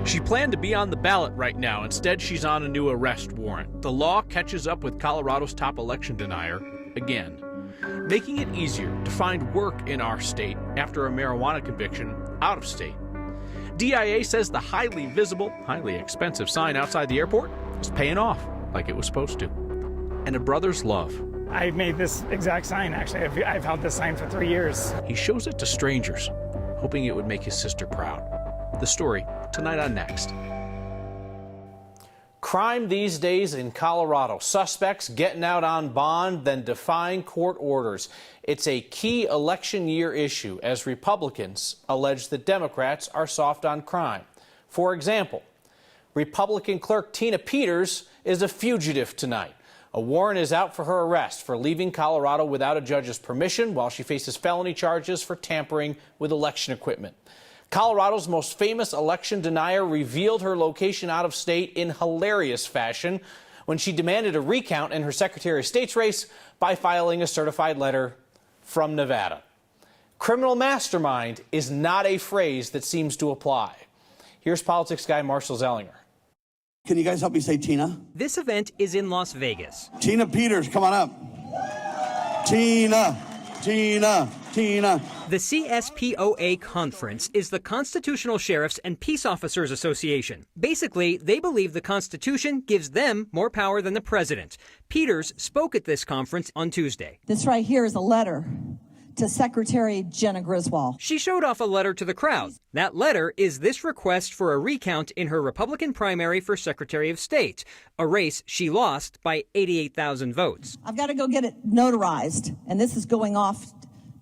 She planned to be on the ballot right now. Instead, she's on a new arrest warrant. The law catches up with Colorado's top election denier again, making it easier to find work in our state after a marijuana conviction out of state. DIA says the highly visible, highly expensive sign outside the airport is paying off like it was supposed to. And a brother's love. I made this exact sign, actually. I've held this sign for 3 years. He shows it to strangers, hoping it would make his sister proud. The story tonight on Next. Crime these days in Colorado. Suspects getting out on bond, then defying court orders. It's a key election year issue as Republicans allege that Democrats are soft on crime. For example, Republican clerk Tina Peters is a fugitive tonight. A warrant is out for her arrest for leaving Colorado without a judge's permission while she faces felony charges for tampering with election equipment. Colorado's most famous election denier revealed her location out of state in hilarious fashion when she demanded a recount in her Secretary of State's race by filing a certified letter from Nevada. Criminal mastermind is not a phrase that seems to apply. Here's politics guy Marshall Zellinger. Can you guys help me say Tina? This event is in Las Vegas. Tina Peters, come on up. Tina. The CSPOA conference is the Constitutional Sheriffs and Peace Officers Association. Basically, they believe the Constitution gives them more power than the president. Peters spoke at this conference on Tuesday. This right here is a letter to Secretary Jenna Griswold. She showed off a letter to the crowd. That letter is this request for a recount in her Republican primary for Secretary of State, a race she lost by 88,000 votes. I've got to go get it notarized, and this is going off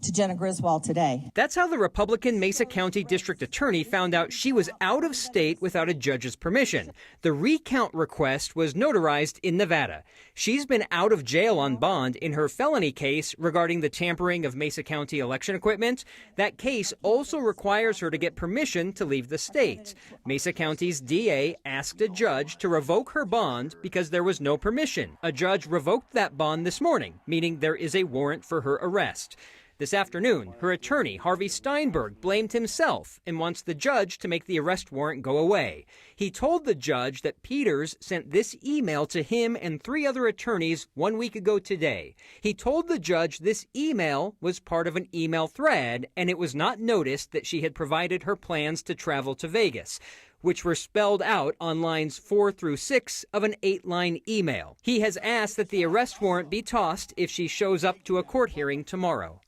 to Jenna Griswold today. That's how the Republican Mesa County District Attorney found out she was out of state without a judge's permission. The recount request was notarized in Nevada. She's been out of jail on bond in her felony case regarding the tampering of Mesa County election equipment. That case also requires her to get permission to leave the state. Mesa County's DA asked a judge to revoke her bond because there was no permission. A judge revoked that bond this morning, meaning there is a warrant for her arrest. This afternoon, her attorney, Harvey Steinberg, blamed himself and wants the judge to make the arrest warrant go away. He told the judge that Peters sent this email to him and 3 other attorneys 1 week ago today. He told the judge this email was part of an email thread, and it was not noticed that she had provided her plans to travel to Vegas, which were spelled out on lines 4 through 6 of an 8-line email. He has asked that the arrest warrant be tossed if she shows up to a court hearing tomorrow.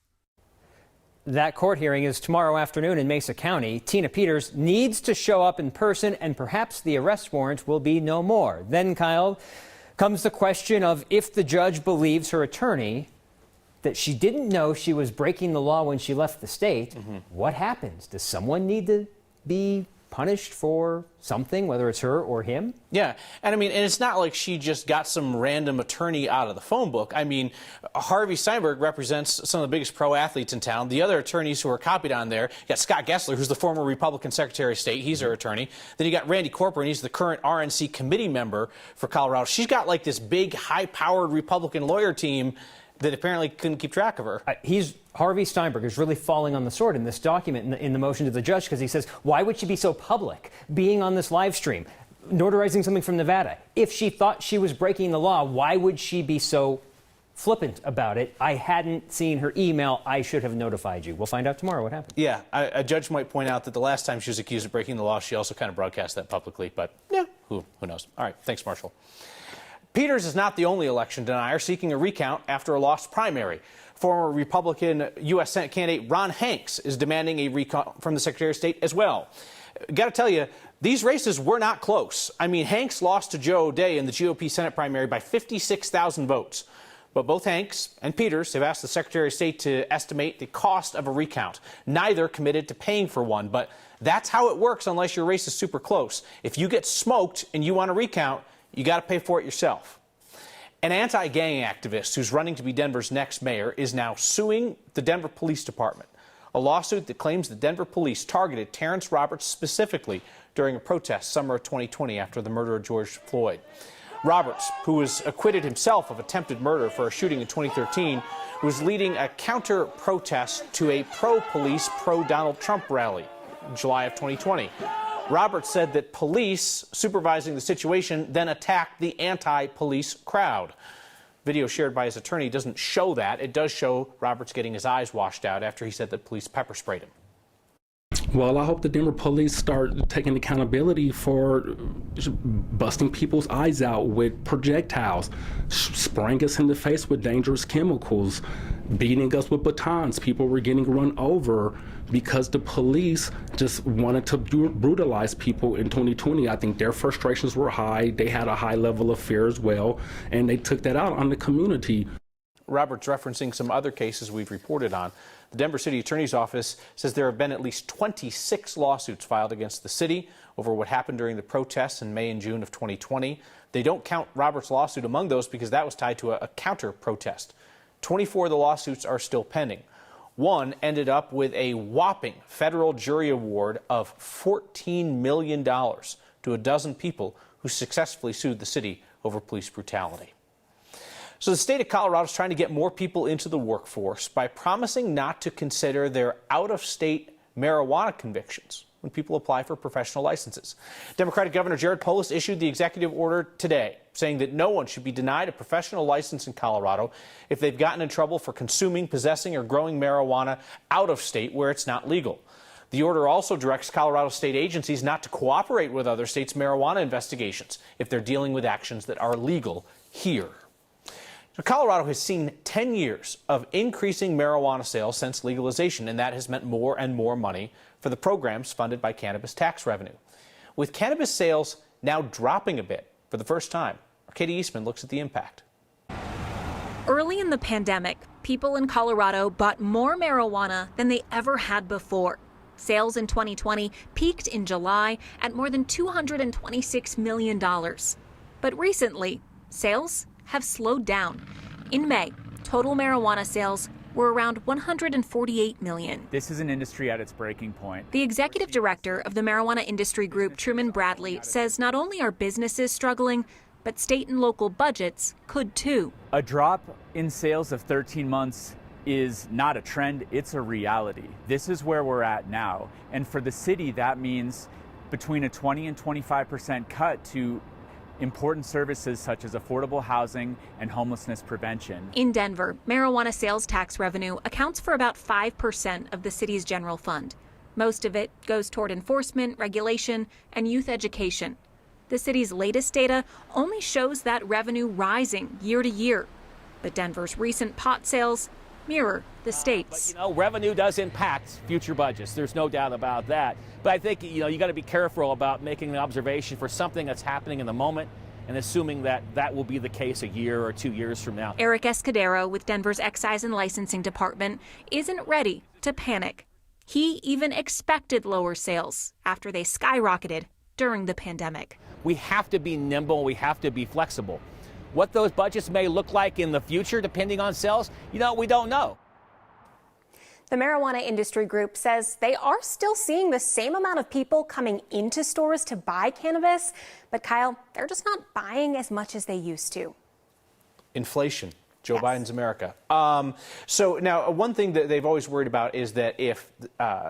That court hearing is tomorrow afternoon in Mesa County. Tina Peters needs to show up in person, and perhaps the arrest warrant will be no more. Then, Kyle, comes the question of if the judge believes her attorney that she didn't know she was breaking the law when she left the state. What happens? Does someone need to be punished for something, whether it's her or him? Yeah, and I mean, and it's not like she just got some random attorney out of the phone book. I mean, Harvey Steinberg represents some of the biggest pro athletes in town. The other attorneys who are copied on there, you got Scott Gessler, who's the former Republican Secretary of State. He's her attorney. Then you got Randy Corcoran. He's the current RNC committee member for Colorado. She's got like this big, high-powered Republican lawyer team that apparently couldn't keep track of her. Harvey Steinberg is really falling on the sword in this document in the motion to the judge, because he says, why would she be so public, being on this live stream, notarizing something from Nevada? If she thought she was breaking the law, why would she be so flippant about it? I hadn't seen her email. I should have notified you. We'll find out tomorrow what happened. Yeah, a judge might point out that the last time she was accused of breaking the law, she also kind of broadcast that publicly. But yeah, who knows? All right, thanks, Marshall. Peters is not the only election denier seeking a recount after a lost primary. Former Republican U.S. Senate candidate Ron Hanks is demanding a recount from the Secretary of State as well. Got to tell you, these races were not close. I mean, Hanks lost to Joe O'Dea in the GOP Senate primary by 56,000 votes. But both Hanks and Peters have asked the Secretary of State to estimate the cost of a recount. Neither committed to paying for one, but that's how it works unless your race is super close. If you get smoked and you want a recount, you got to pay for it yourself. An anti-gang activist who's running to be Denver's next mayor is now suing the Denver Police Department. A lawsuit that claims the Denver police targeted Terrence Roberts specifically during a protest summer of 2020 after the murder of George Floyd. Roberts, who was acquitted himself of attempted murder for a shooting in 2013, was leading a counter-protest to a pro-police, pro-Donald Trump rally in July of 2020. Roberts said that police supervising the situation then attacked the anti-police crowd. Video shared by his attorney doesn't show that. It does show Roberts getting his eyes washed out after he said that police pepper sprayed him. Well, I hope the Denver police start taking accountability for busting people's eyes out with projectiles, spraying us in the face with dangerous chemicals, beating us with batons. People were getting run over because the police just wanted to brutalize people in 2020. I think their frustrations were high. They had a high level of fear as well, and they took that out on the community. Roberts referencing some other cases we've reported on. The Denver City Attorney's Office says there have been at least 26 lawsuits filed against the city over what happened during the protests in May and June of 2020. They don't count Roberts' lawsuit among those because that was tied to a counter-protest. 24 of the lawsuits are still pending. One ended up with a whopping federal jury award of $14 million to a dozen people who successfully sued the city over police brutality. So the state of Colorado is trying to get more people into the workforce by promising not to consider their out-of-state marijuana convictions when people apply for professional licenses. Democratic Governor Gov Polis issued the executive order today, saying that no one should be denied a professional license in Colorado if they've gotten in trouble for consuming, possessing, or growing marijuana out of state where it's not legal. The order also directs Colorado state agencies not to cooperate with other states' marijuana investigations if they're dealing with actions that are legal here. So Colorado has seen 10 years of increasing marijuana sales since legalization, and that has meant more and more money for the programs funded by cannabis tax revenue. With cannabis sales now dropping a bit for the first time, Katie Eastman looks at the impact. Early in the pandemic, people in Colorado bought more marijuana than they ever had before. Sales in 2020 peaked in July at more than $226 million. But recently, sales have slowed down. In May, total marijuana sales were around $148 million. This is an industry at its breaking point. The executive director of the marijuana industry group, Truman Bradley, says not only are businesses struggling, but state and local budgets could too. A drop in sales of 13 months is not a trend, it's a reality. This is where we're at now. And for the city, that means between a 20 and 25% cut to important services such as affordable housing and homelessness prevention. In Denver, marijuana sales tax revenue accounts for about 5% of the city's general fund. Most of it goes toward enforcement, regulation, and youth education. The city's latest data only shows that revenue rising year to year. But Denver's recent pot sales mirror the state's. But, revenue does impact future budgets. There's no doubt about that. But I think, you got to be careful about making an observation for something that's happening in the moment and assuming that that will be the case a year or 2 years from now. Eric Escudero with Denver's Excise and Licensing Department isn't ready to panic. He even expected lower sales after they skyrocketed during the pandemic. We have to be nimble. We have to be flexible. What those budgets may look like in the future, depending on sales, we don't know. The marijuana industry group says they are still seeing the same amount of people coming into stores to buy cannabis, but Kyle, they're just not buying as much as they used to. Inflation. Joe Biden's America. So now one thing that they've always worried about is that if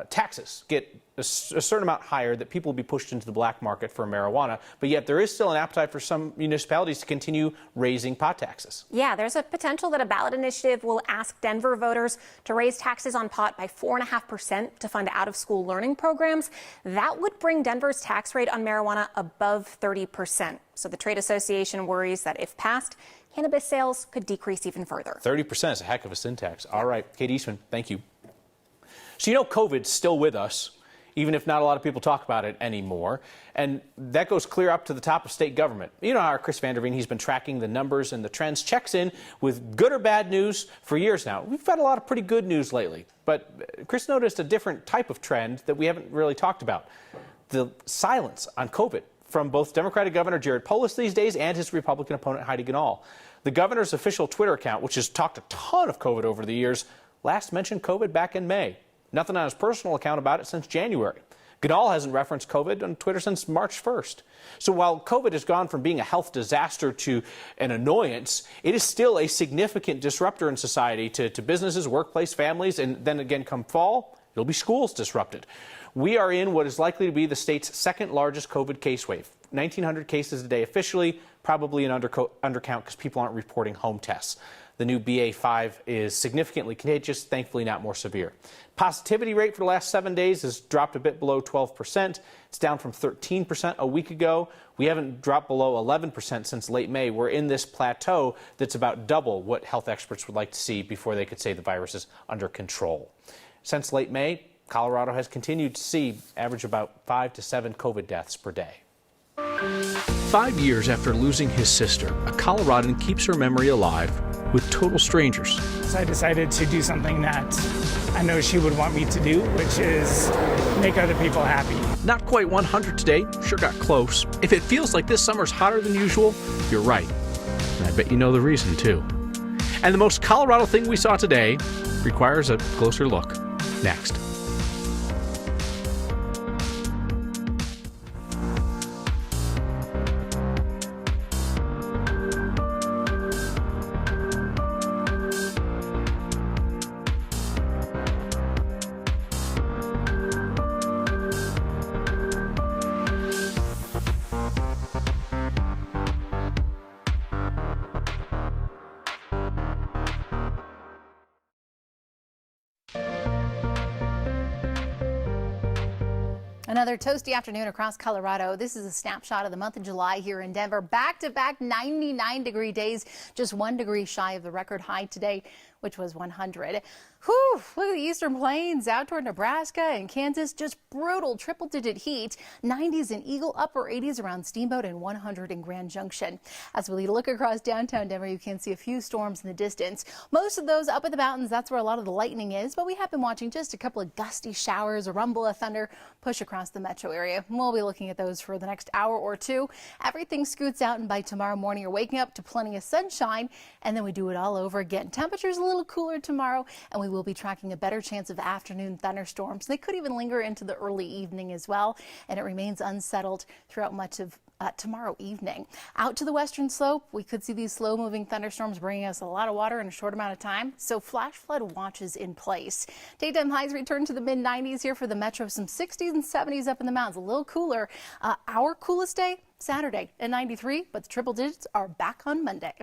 taxes get a certain amount higher, that people will be pushed into the black market for marijuana. But yet there is still an appetite for some municipalities to continue raising pot taxes. Yeah, there's a potential that a ballot initiative will ask Denver voters to raise taxes on pot by 4.5% to fund out-of-school learning programs. That would bring Denver's tax rate on marijuana above 30%. So the trade association worries that if passed, cannabis sales could decrease even further. 30% is a heck of a syntax. All right, Kate Eastman, thank you. So COVID's still with us, even if not a lot of people talk about it anymore. And that goes clear up to the top of state government. You know how Chris Vanderveen, he's been tracking the numbers and the trends, checks in with good or bad news for years now. We've had a lot of pretty good news lately. But Chris noticed a different type of trend that we haven't really talked about. The silence on COVID from both Democratic Governor Gov Polis these days and his Republican opponent Heidi Ganahl. The governor's official Twitter account, which has talked a ton of COVID over the years, last mentioned COVID back in May. Nothing on his personal account about it since January. Ganahl hasn't referenced COVID on Twitter since March 1st. So while COVID has gone from being a health disaster to an annoyance, it is still a significant disruptor in society to businesses, workplace, families, and then again come fall, it'll be schools disrupted. We are in what is likely to be the state's second largest COVID case wave. 1,900 cases a day officially, probably an undercount because people aren't reporting home tests. The new BA.5 is significantly contagious, thankfully not more severe. Positivity rate for the last 7 days has dropped a bit below 12%. It's down from 13% a week ago. We haven't dropped below 11% since late May. We're in this plateau that's about double what health experts would like to see before they could say the virus is under control. Since late May, Colorado has continued to see average about 5 to 7 COVID deaths per day. 5 years after losing his sister, a Coloradan keeps her memory alive with total strangers. So I decided to do something that I know she would want me to do, which is make other people happy. Not quite 100 today, sure got close. If it feels like this summer's hotter than usual, you're right. And I bet you know the reason, too. And the most Colorado thing we saw today requires a closer look. Next. Another toasty afternoon across Colorado. This is a snapshot of the month of July here in Denver. Back-to-back 99-degree days, just 1 degree shy of the record high today, which was 100. Whew, look at the Eastern Plains out toward Nebraska and Kansas. Just brutal triple-digit heat. 90s in Eagle, upper 80s around Steamboat, and 100 in Grand Junction. As we look across downtown Denver, you can see a few storms in the distance. Most of those up in the mountains, that's where a lot of the lightning is. But we have been watching just a couple of gusty showers, a rumble of thunder push across the metro area. We'll be looking at those for the next hour or two. Everything scoots out, and by tomorrow morning, you're waking up to plenty of sunshine. And then we do it all over again. Temperatures a little cooler tomorrow, and we will be tracking a better chance of afternoon thunderstorms. They could even linger into the early evening as well, and it remains unsettled throughout much of tomorrow evening. Out to the western slope, we could see these slow-moving thunderstorms bringing us a lot of water in a short amount of time, so flash flood watches in place. Daytime highs return to the mid-90s here for the metro, some 60s and 70s up in the mountains, a little cooler. Our coolest day, Saturday at 93, but the triple digits are back on Monday.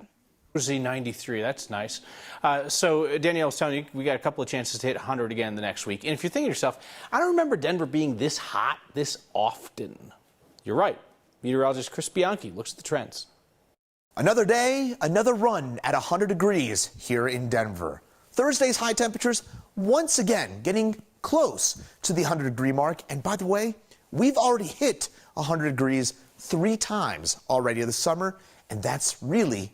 Z93, that's nice. So Danielle was telling you, we got a couple of chances to hit 100 again the next week. And if you're thinking to yourself, I don't remember Denver being this hot this often. You're right. Meteorologist Chris Bianchi looks at the trends. Another day, another run at 100 degrees here in Denver. Thursday's high temperatures once again getting close to the 100-degree mark. And by the way, we've already hit 100 degrees 3 times already this summer, and that's really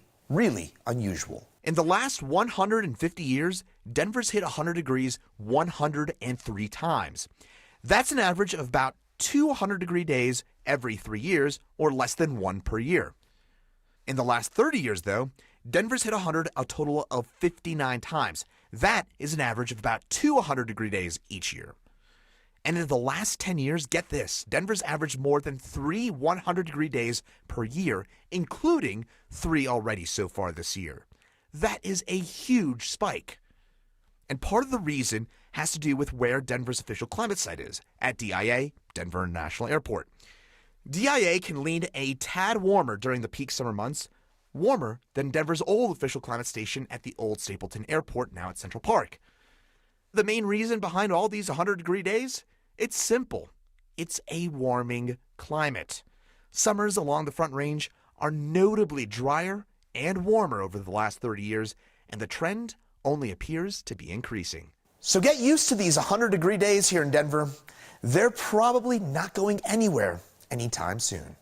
unusual. In the last 150 years, Denver's hit 100 degrees 103 times. That's an average of about 2 100-degree days every 3 years, or less than 1 per year. In the last 30 years, though, Denver's hit 100 a total of 59 times. That is an average of about 2 100-degree days each year. And in the last 10 years, get this, Denver's averaged more than 3 100-degree days per year, including 3 already so far this year. That is a huge spike. And part of the reason has to do with where Denver's official climate site is, at DIA, Denver International Airport. DIA can lean a tad warmer during the peak summer months, warmer than Denver's old official climate station at the old Stapleton Airport, now at Central Park. The main reason behind all these 100-degree days? It's simple. It's a warming climate. Summers along the Front Range are notably drier and warmer over the last 30 years, and the trend only appears to be increasing. So get used to these 100-degree days here in Denver. They're probably not going anywhere anytime soon.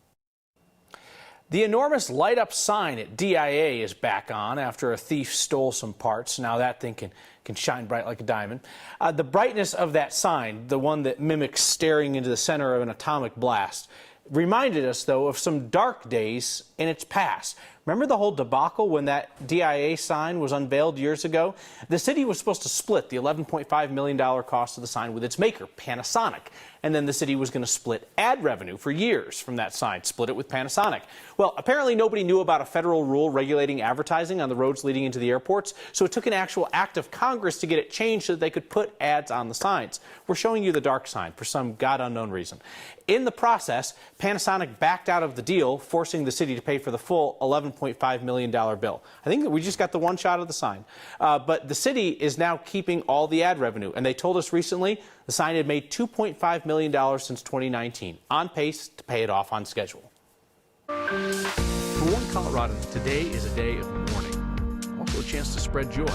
The enormous light-up sign at DIA is back on after a thief stole some parts. Now that thing can shine bright like a diamond. The brightness of that sign, the one that mimics staring into the center of an atomic blast, reminded us, though, of some dark days in its past. Remember the whole debacle when that DIA sign was unveiled years ago? The city was supposed to split the $11.5 million cost of the sign with its maker, Panasonic. and then the city was going to split ad revenue for years from that sign, split it with Panasonic. Well, apparently nobody knew about a federal rule regulating advertising on the roads leading into the airports, so it took an actual act of Congress to get it changed so that they could put ads on the signs. We're showing you the dark sign for some God-unknown reason. In the process, Panasonic backed out of the deal, forcing the city to pay for the full $11.5 million bill. I think that we just got the one shot of the sign. But the city is now keeping all the ad revenue, and they told us recently the sign had made $2.5 million since 2019, on pace to pay it off on schedule. For one Coloradan, today is a day of mourning, also a chance to spread joy.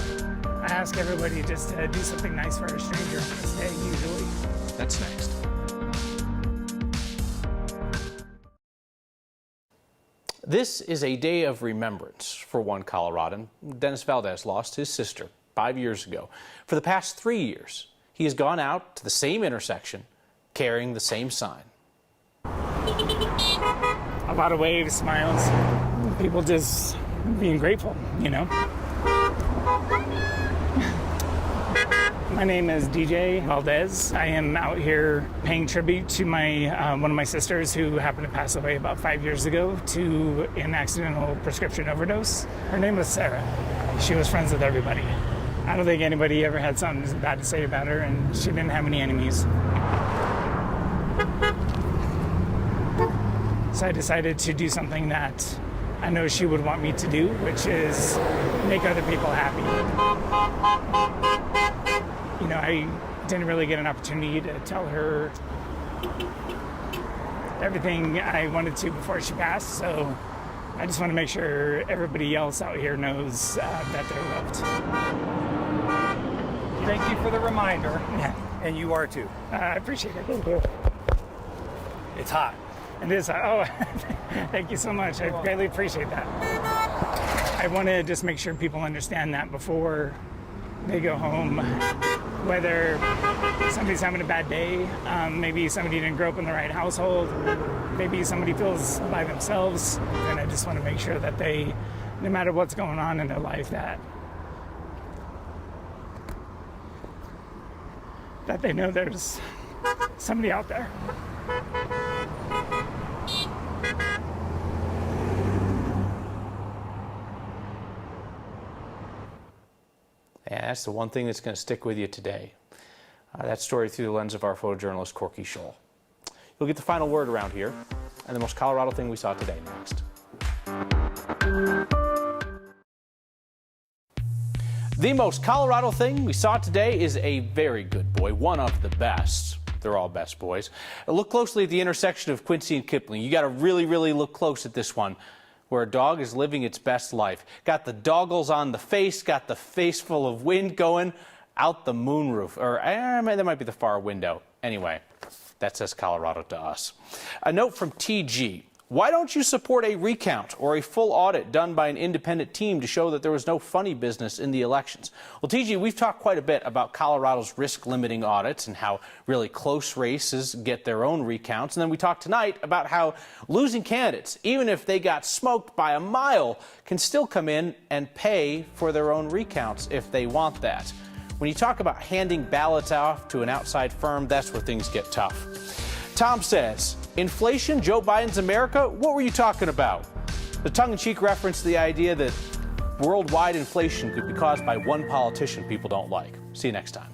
I ask everybody just to do something nice for a stranger on this day, usually. That's next. This is a day of remembrance for one Coloradan. Dennis Valdez lost his sister 5 years ago. For the past 3 years, he has gone out to the same intersection carrying the same sign. A lot of waves, smiles, people just being grateful, you know. My name is DJ Valdez. I am out here paying tribute to my one of my sisters who happened to pass away about 5 years ago to an accidental prescription overdose. Her name was Sarah. She was friends with everybody. I don't think anybody ever had something bad to say about her, and she didn't have any enemies. So I decided to do something that I know she would want me to do, which is make other people happy. You know, I didn't really get an opportunity to tell her everything I wanted to before she passed, so I just want to make sure everybody else out here knows that they're loved. Thank you for the reminder. Yeah. And you are too. I appreciate it. Thank you. It's hot. It is. Oh, thank you so much. I greatly appreciate that. I want to just make sure people understand that before they go home, whether somebody's having a bad day, maybe somebody didn't grow up in the right household, maybe somebody feels by themselves, and I just want to make sure that they, no matter what's going on in their life, that they know there's somebody out there. And that's the one thing that's going to stick with you today. That story through the lens of our photojournalist, Corky Scholl. You'll get the final word around here, and the most Colorado thing we saw today next. The most Colorado thing we saw today is a very good boy, one of the best. They're all best boys. Look closely at the intersection of Quincy and Kipling. You got to really, really look close at this one, where a dog is living its best life. Got the doggles on the face, got the face full of wind going out the moonroof. Or that might be the far window. Anyway, that says Colorado to us. A note from TG. Why don't you support a recount or a full audit done by an independent team to show that there was no funny business in the elections? Well, TG, we've talked quite a bit about Colorado's risk-limiting audits and how really close races get their own recounts. And then we talked tonight about how losing candidates, even if they got smoked by a mile, can still come in and pay for their own recounts if they want that. When you talk about handing ballots off to an outside firm, that's where things get tough. Tom says, inflation, Joe Biden's America? What were you talking about? The tongue-in-cheek reference to the idea that worldwide inflation could be caused by one politician people don't like. See you next time.